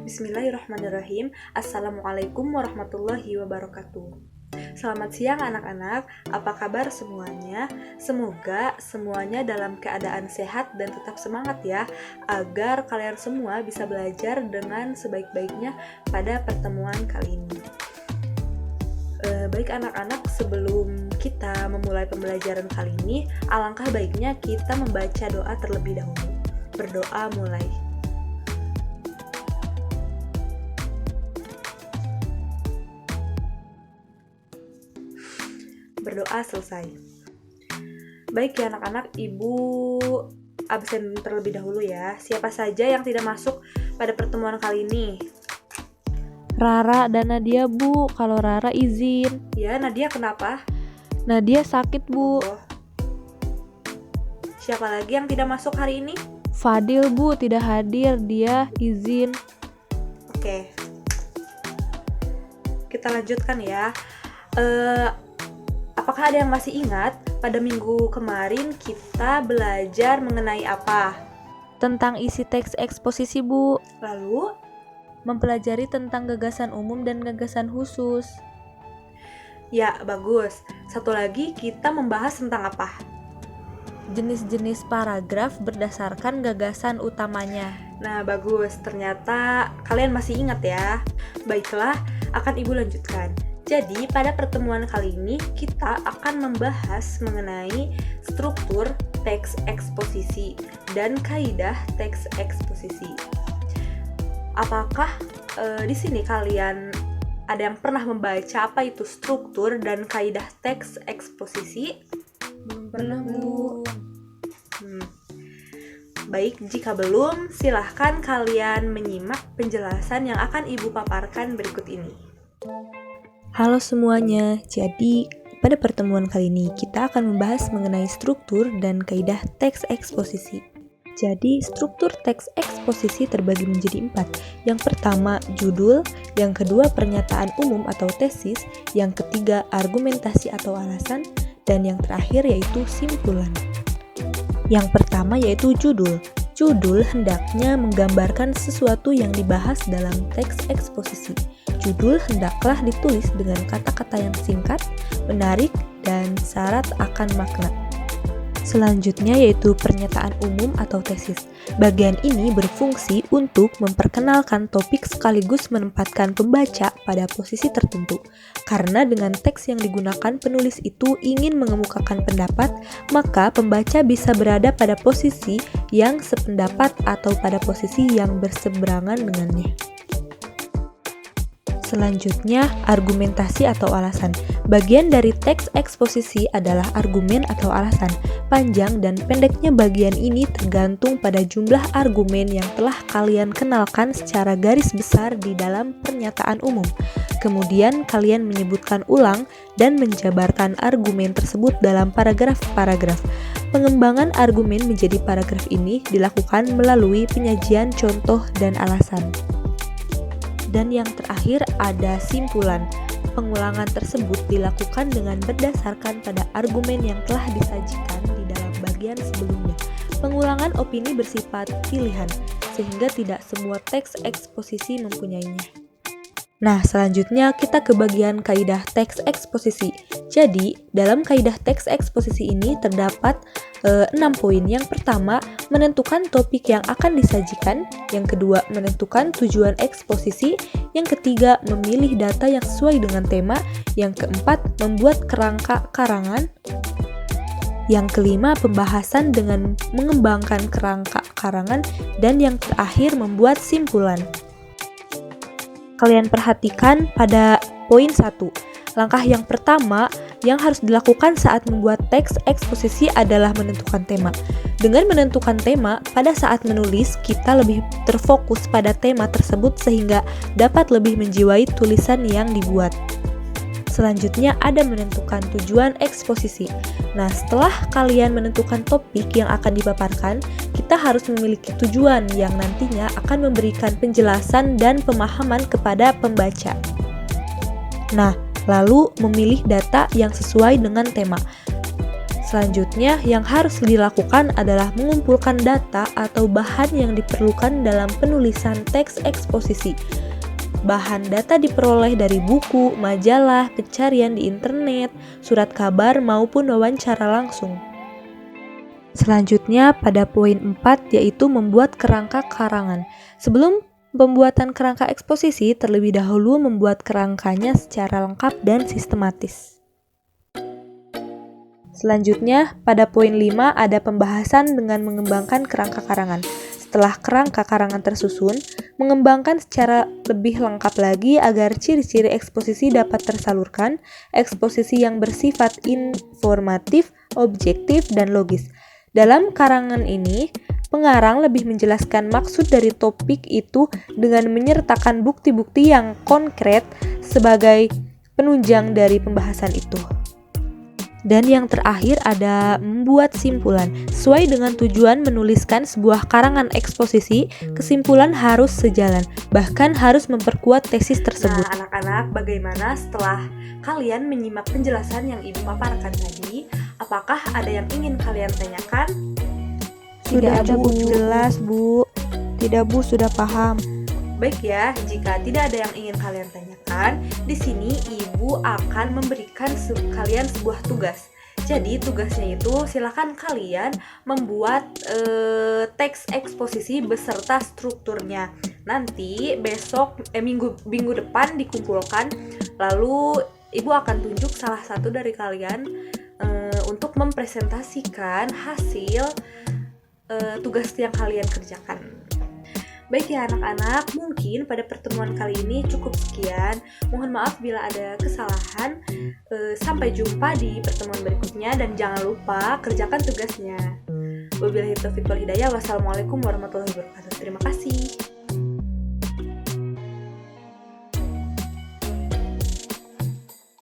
Bismillahirrahmanirrahim. Assalamualaikum warahmatullahi wabarakatuh. Selamat siang anak-anak, apa kabar semuanya? Semoga semuanya dalam keadaan sehat dan tetap semangat ya, agar kalian semua bisa belajar dengan sebaik-baiknya pada pertemuan kali ini. Baik anak-anak, sebelum kita memulai pembelajaran kali ini, alangkah baiknya kita membaca doa terlebih dahulu. Berdoa mulai. Berdoa selesai. Baik ya anak-anak, ibu absen terlebih dahulu ya. Siapa saja yang tidak masuk pada pertemuan kali ini? Rara dan Nadia, Bu. Kalau Rara izin. Ya, Nadia kenapa? Nadia sakit, Bu. Oh. Siapa lagi yang tidak masuk hari ini? Fadil, Bu, tidak hadir. Dia izin. Oke. Kita lanjutkan ya. Apakah ada yang masih ingat pada minggu kemarin kita belajar mengenai apa? Tentang isi teks eksposisi, Bu. Lalu, mempelajari tentang gagasan umum dan gagasan khusus. Ya, bagus. Satu lagi kita membahas tentang apa? Jenis-jenis paragraf berdasarkan gagasan utamanya. Nah, bagus. Ternyata kalian masih ingat ya. Baiklah, akan Ibu lanjutkan. Jadi, pada pertemuan kali ini kita akan membahas mengenai struktur teks eksposisi dan kaidah teks eksposisi. Apakah di sini kalian ada yang pernah membaca apa itu struktur dan kaidah teks eksposisi? Belum, Bu. Baik, jika belum, silahkan kalian menyimak penjelasan yang akan Ibu paparkan berikut ini. Halo semuanya, jadi pada pertemuan kali ini kita akan membahas mengenai struktur dan kaidah teks eksposisi. Jadi struktur teks eksposisi terbagi menjadi 4. Yang pertama judul, yang kedua pernyataan umum atau tesis, yang ketiga argumentasi atau alasan, dan yang terakhir yaitu simpulan. Yang pertama yaitu judul. Judul hendaknya menggambarkan sesuatu yang dibahas dalam teks eksposisi. Judul hendaklah ditulis dengan kata-kata yang singkat, menarik, dan syarat akan makna. Selanjutnya yaitu pernyataan umum atau tesis. Bagian ini berfungsi untuk memperkenalkan topik sekaligus menempatkan pembaca pada posisi tertentu. Karena dengan teks yang digunakan penulis itu ingin mengemukakan pendapat, maka pembaca bisa berada pada posisi yang sependapat atau pada posisi yang berseberangan dengannya. Selanjutnya, argumentasi atau alasan. Bagian dari teks eksposisi adalah argumen atau alasan. Panjang dan pendeknya bagian ini tergantung pada jumlah argumen yang telah kalian kenalkan secara garis besar di dalam pernyataan umum. Kemudian kalian menyebutkan ulang dan menjabarkan argumen tersebut dalam paragraf-paragraf. Pengembangan argumen menjadi paragraf ini dilakukan melalui penyajian contoh dan alasan. Dan yang terakhir ada simpulan. Pengulangan tersebut dilakukan dengan berdasarkan pada argumen yang telah disajikan di dalam bagian sebelumnya. Pengulangan opini bersifat pilihan, sehingga tidak semua teks eksposisi mempunyainya. Nah, selanjutnya kita ke bagian kaidah teks eksposisi. Jadi, dalam kaidah teks eksposisi ini terdapat 6 poin. Yang pertama, menentukan topik yang akan disajikan. Yang kedua, menentukan tujuan eksposisi. Yang ketiga, memilih data yang sesuai dengan tema. Yang keempat, membuat kerangka karangan. Yang kelima, pembahasan dengan mengembangkan kerangka karangan. Dan yang terakhir, membuat simpulan. Kalian perhatikan pada poin 1. Langkah yang pertama yang harus dilakukan saat membuat teks eksposisi adalah menentukan tema. Dengan menentukan tema, pada saat menulis kita lebih terfokus pada tema tersebut sehingga dapat lebih menjiwai tulisan yang dibuat. Selanjutnya ada menentukan tujuan eksposisi. Nah, setelah kalian menentukan topik yang akan dipaparkan, kita harus memiliki tujuan yang nantinya akan memberikan penjelasan dan pemahaman kepada pembaca. Nah, lalu memilih data yang sesuai dengan tema. Selanjutnya, yang harus dilakukan adalah mengumpulkan data atau bahan yang diperlukan dalam penulisan teks eksposisi. Bahan data diperoleh dari buku, majalah, pencarian di internet, surat kabar, maupun wawancara langsung. Selanjutnya, pada poin 4 yaitu membuat kerangka karangan. Sebelum pembuatan kerangka eksposisi, terlebih dahulu membuat kerangkanya secara lengkap dan sistematis. Selanjutnya, pada poin 5 ada pembahasan dengan mengembangkan kerangka karangan. Setelah kerangka karangan tersusun, mengembangkan secara lebih lengkap lagi agar ciri-ciri eksposisi dapat tersalurkan, eksposisi yang bersifat informatif, objektif, dan logis. Dalam karangan ini, pengarang lebih menjelaskan maksud dari topik itu dengan menyertakan bukti-bukti yang konkret sebagai penunjang dari pembahasan itu. Dan yang terakhir ada membuat simpulan. Sesuai dengan tujuan menuliskan sebuah karangan eksposisi, kesimpulan harus sejalan, bahkan harus memperkuat tesis tersebut. Nah, anak-anak, bagaimana setelah kalian menyimak penjelasan yang Ibu paparkan tadi? Apakah ada yang ingin kalian tanyakan? Sudah ada, Bu. Jelas, Bu. Tidak, Bu, sudah paham. Baik ya, jika tidak ada yang ingin kalian tanyakan, di sini Ibu akan memberikan kalian sebuah tugas. Jadi tugasnya itu silakan kalian membuat teks eksposisi beserta strukturnya. Nanti besok minggu depan dikumpulkan, lalu Ibu akan tunjuk salah satu dari kalian untuk mempresentasikan hasil tugas yang kalian kerjakan. Baik ya anak-anak, mungkin pada pertemuan kali ini cukup sekian. Mohon maaf bila ada kesalahan. Sampai jumpa di pertemuan berikutnya dan jangan lupa kerjakan tugasnya. Wabillahi taufiq wal hidayah. Wassalamualaikum warahmatullahi wabarakatuh. Terima kasih.